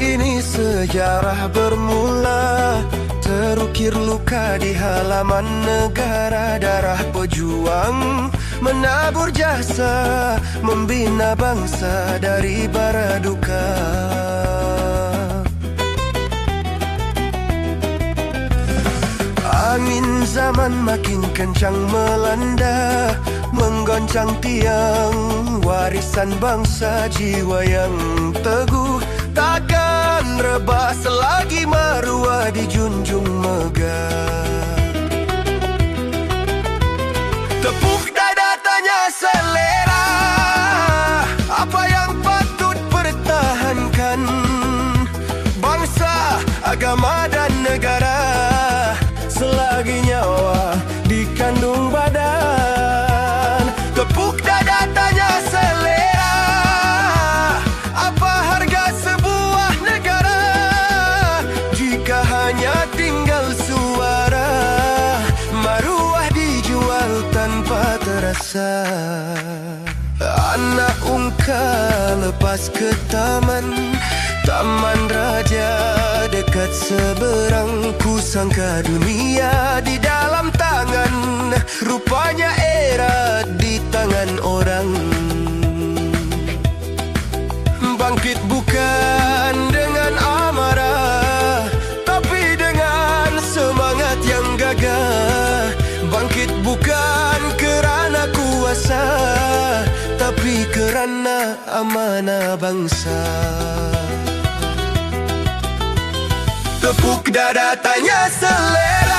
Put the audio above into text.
Begini sejarah bermula, terukir luka di halaman negara. Darah pejuang menabur jasa, membina bangsa dari bara duka. Angin zaman makin kencang melanda, menggoncang tiang warisan bangsa. Jiwa yang teguh takkan rebah selagi maruah dijunjung megah. Tepuk dada tanya selera, apa yang patut pertahankan? Bangsa, agama dan negara, selagi nyawa dikandung badan. Tepuk dada tanya selera, apa harga sebuah negara jika hanya tinggal suara? Maruah dijual tanpa terasa. Anak ungka lepas ke Taman Raja dekat seberang. Ku sangka dunia di dalam tangan, rupanya era di tangan orang. Bangkit bukan dengan amarah, tapi dengan semangat yang gagah. Bangkit bukan kerana kuasa, tapi kerana amanah bangsa. Tepuk dada tanya selera,